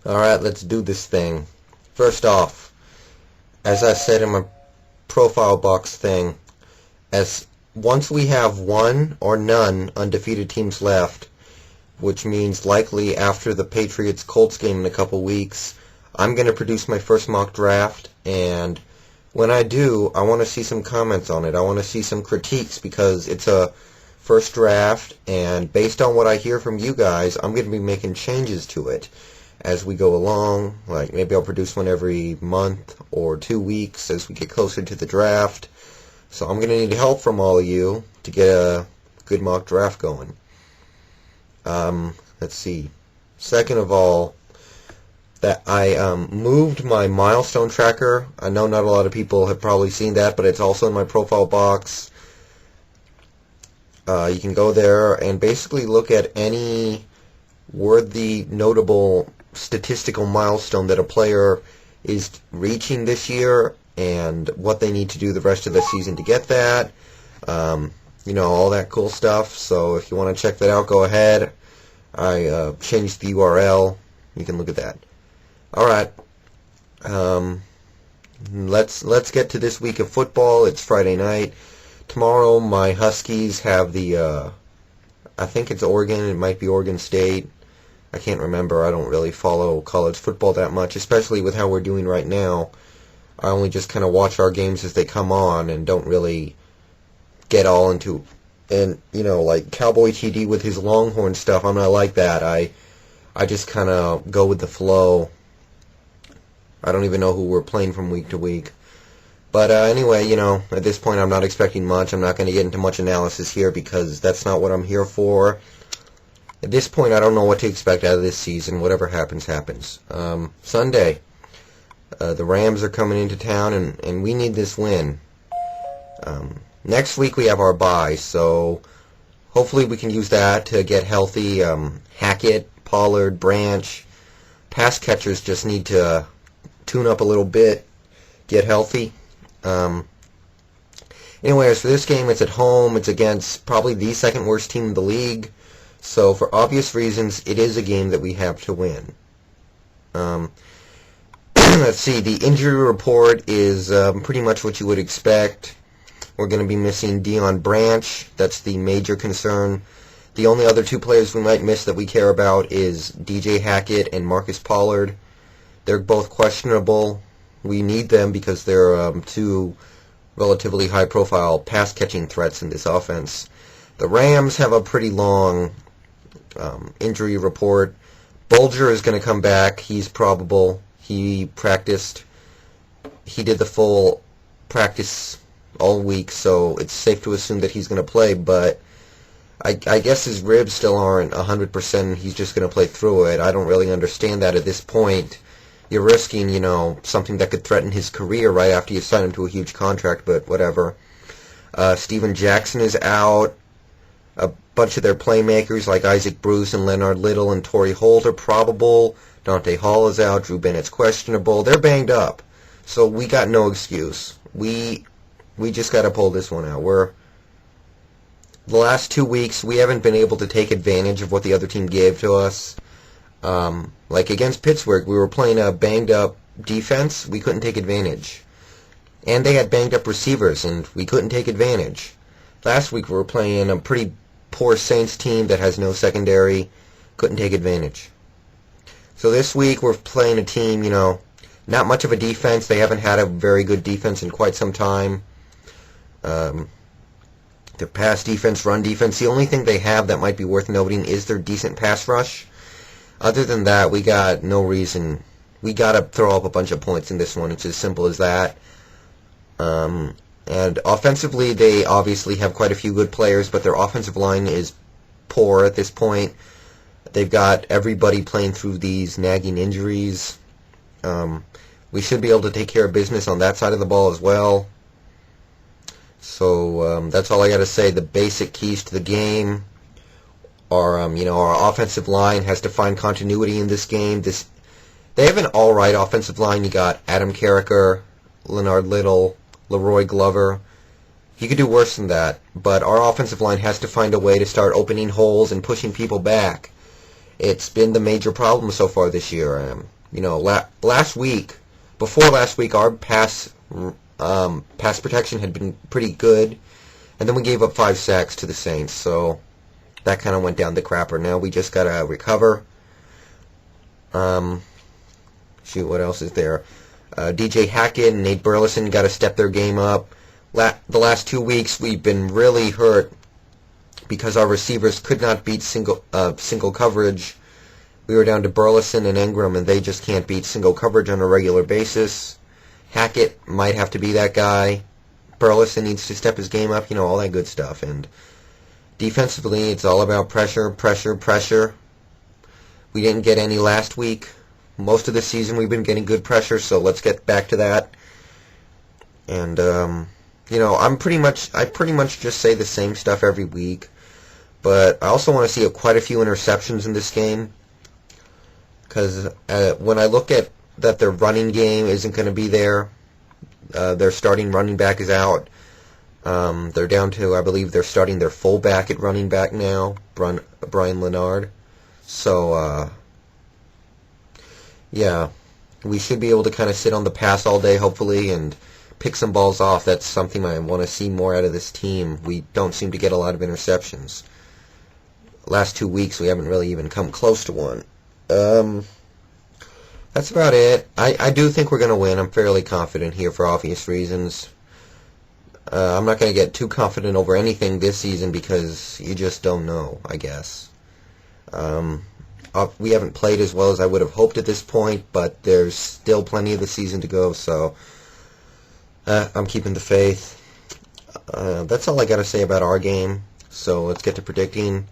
Alright, let's do this thing. First off, as I said in my profile box thing, as once we have one or none undefeated teams left, which means likely after the Patriots-Colts game in a couple weeks, I'm going to produce my first mock draft, and when I do, I want to see some comments on it. I want to see some critiques because it's a first draft, and based on what I hear from you guys, I'm going to be making changes to it as we go along. Like maybe I'll produce one every month or 2 weeks as we get closer to the draft. So I'm going to need help from all of you to get a good mock draft going. Let's see. Second of all, that I moved my milestone tracker. I know not a lot of people have probably seen that, but it's also in my profile box. You can go there and basically look at any worthy, notable statistical milestone that a player is reaching this year and what they need to do the rest of the season to get that. All that cool stuff. So if you want to check that out, go ahead. I changed the URL. You can look at that. Alright. Let's get to this week of football. It's Friday night. Tomorrow my Huskies have the I think it's Oregon. It might be Oregon State. I can't remember. I don't really follow college football that much, especially with how we're doing right now. I only just kind of watch our games as they come on and don't really get all into, and like Cowboy TD with his Longhorn stuff, I'm not like that. I just kind of go with the flow. I don't even know who we're playing from week to week. But anyway, at this point I'm not expecting much. I'm not going to get into much analysis here because that's not what I'm here for. At this point, I don't know what to expect out of this season. Whatever happens, happens. Sunday, the Rams are coming into town, and we need this win. Next week, we have our bye, so hopefully we can use that to get healthy. Hackett, Pollard, Branch, pass catchers just need to tune up a little bit, get healthy. Anyways, for this game, it's at home. It's against probably the second worst team in the league. So, for obvious reasons, it is a game that we have to win. Let's see, the injury report is pretty much what you would expect. We're going to be missing Deion Branch. That's the major concern. The only other two players we might miss that we care about is DJ Hackett and Marcus Pollard. They're both questionable. We need them because they're two relatively high-profile pass-catching threats in this offense. The Rams have a pretty long injury report. Bulger is going to come back. He's probable. He practiced. He did the full practice all week, so it's safe to assume that he's going to play, but I guess his ribs still aren't 100%. He's just going to play through it. I don't really understand that at this point. You're risking, something that could threaten his career right after you sign him to a huge contract, but whatever. Steven Jackson is out. A bunch of their playmakers like Isaac Bruce and Leonard Little and Torrey Holt are probable. Dante Hall is out. Drew Bennett's questionable. They're banged up. So we got no excuse. We just got to pull this one out. The last 2 weeks, we haven't been able to take advantage of what the other team gave to us. Like against Pittsburgh, we were playing a banged-up defense. We couldn't take advantage. And they had banged-up receivers, and we couldn't take advantage. Last week, we were playing a pretty poor Saints team that has no secondary. Couldn't take advantage. So this week, we're playing a team, not much of a defense. They haven't had a very good defense in quite some time. Their pass defense, run defense, the only thing they have that might be worth noting is their decent pass rush. Other than that, we got no reason. We got to throw up a bunch of points in this one. It's as simple as that. And offensively, they obviously have quite a few good players, but their offensive line is poor at this point. They've got everybody playing through these nagging injuries. We should be able to take care of business on that side of the ball as well. So that's all I got to say. The basic keys to the game are, our offensive line has to find continuity in this game. They have an all-right offensive line. You got Adam Carricker, Leonard Little, Leroy Glover. You could do worse than that, but our offensive line has to find a way to start opening holes and pushing people back. It's been the major problem so far this year. last week, before last week, our pass protection had been pretty good, and then we gave up 5 sacks to the Saints, so that kind of went down the crapper. Now we just gotta recover. What else is there? DJ Hackett and Nate Burleson got to step their game up. The last 2 weeks we've been really hurt because our receivers could not beat single coverage. We were down to Burleson and Ingram, and they just can't beat single coverage on a regular basis. Hackett might have to be that guy. Burleson needs to step his game up, all that good stuff. And defensively, it's all about pressure, pressure, pressure. We didn't get any last week. Most of the season we've been getting good pressure, so let's get back to that. And I pretty much just say the same stuff every week, but I also want to see quite a few interceptions in this game, because when I look at that, their running game isn't going to be there. Their starting running back is out. They're down to, I believe, they're starting their fullback at running back now, Brian Leonard. So yeah, we should be able to kind of sit on the pass all day, hopefully, and pick some balls off. That's something I want to see more out of this team. We don't seem to get a lot of interceptions. Last 2 weeks, we haven't really even come close to one. That's about it. I do think we're going to win. I'm fairly confident here for obvious reasons. I'm not going to get too confident over anything this season because you just don't know, I guess. We haven't played as well as I would have hoped at this point, but there's still plenty of the season to go, so I'm keeping the faith. That's all I got to say about our game, so let's get to predicting.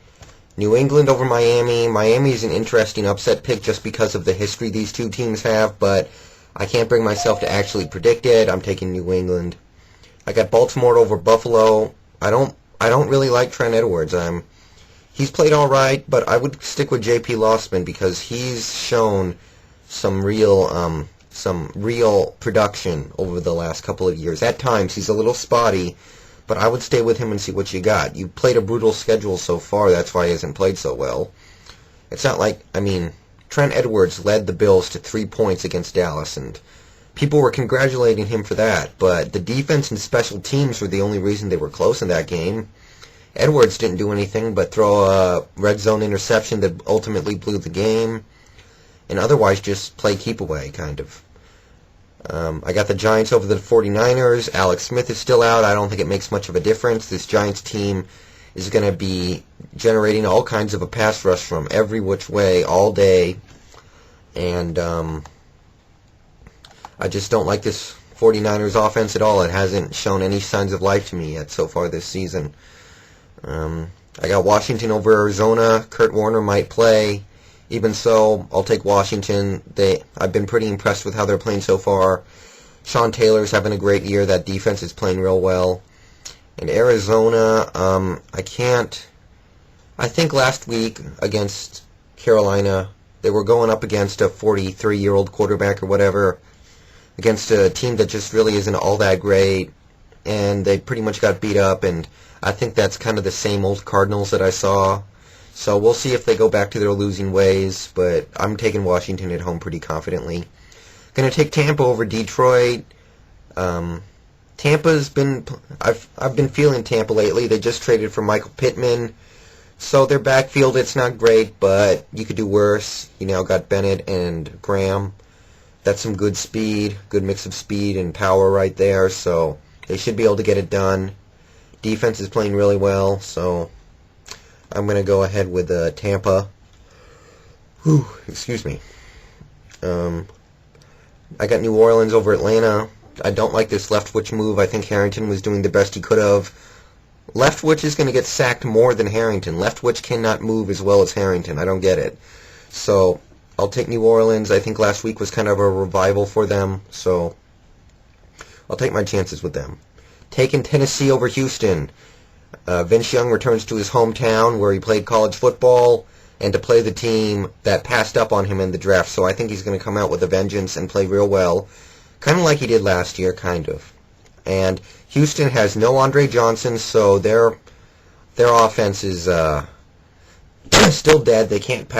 New England over Miami. Miami's an interesting upset pick just because of the history these two teams have, but I can't bring myself to actually predict it. I'm taking New England. I got Baltimore over Buffalo. I don't really like Trent Edwards. He's played all right, but I would stick with J.P. Lossman because he's shown some real production over the last couple of years. At times, he's a little spotty, but I would stay with him and see what you got. You played a brutal schedule so far, that's why he hasn't played so well. It's not like, Trent Edwards led the Bills to 3 points against Dallas, and people were congratulating him for that, but the defense and special teams were the only reason they were close in that game. Edwards didn't do anything but throw a red zone interception that ultimately blew the game, and otherwise just play keep away, kind of. I got the Giants over the 49ers. Alex Smith is still out. I don't think it makes much of a difference. This Giants team is going to be generating all kinds of a pass rush from every which way all day, and I just don't like this 49ers offense at all. It hasn't shown any signs of life to me yet so far this season. I got Washington over Arizona. Kurt Warner might play. Even so, I'll take Washington. I've been pretty impressed with how they're playing so far. Sean Taylor's having a great year. That defense is playing real well. And Arizona, I think last week against Carolina, they were going up against a 43-year-old quarterback or whatever, against a team that just really isn't all that great, and they pretty much got beat up, and I think that's kind of the same old Cardinals that I saw. So we'll see if they go back to their losing ways, but I'm taking Washington at home pretty confidently. Going to take Tampa over Detroit. Tampa's been... I've been feeling Tampa lately. They just traded for Michael Pittman. So their backfield, it's not great, but you could do worse. You now got Bennett and Graham. That's some good speed, good mix of speed and power right there, so they should be able to get it done. Defense is playing really well, so I'm going to go ahead with Tampa. Whew, excuse me. I got New Orleans over Atlanta. I don't like this Leftwich move. I think Harrington was doing the best he could have. Leftwich is going to get sacked more than Harrington. Leftwich cannot move as well as Harrington. I don't get it. So I'll take New Orleans. I think last week was kind of a revival for them, so I'll take my chances with them. Taking Tennessee over Houston. Vince Young returns to his hometown where he played college football and to play the team that passed up on him in the draft. So I think he's going to come out with a vengeance and play real well. Kind of like he did last year, kind of. And Houston has no Andre Johnson, so their offense is still dead. They can't pass the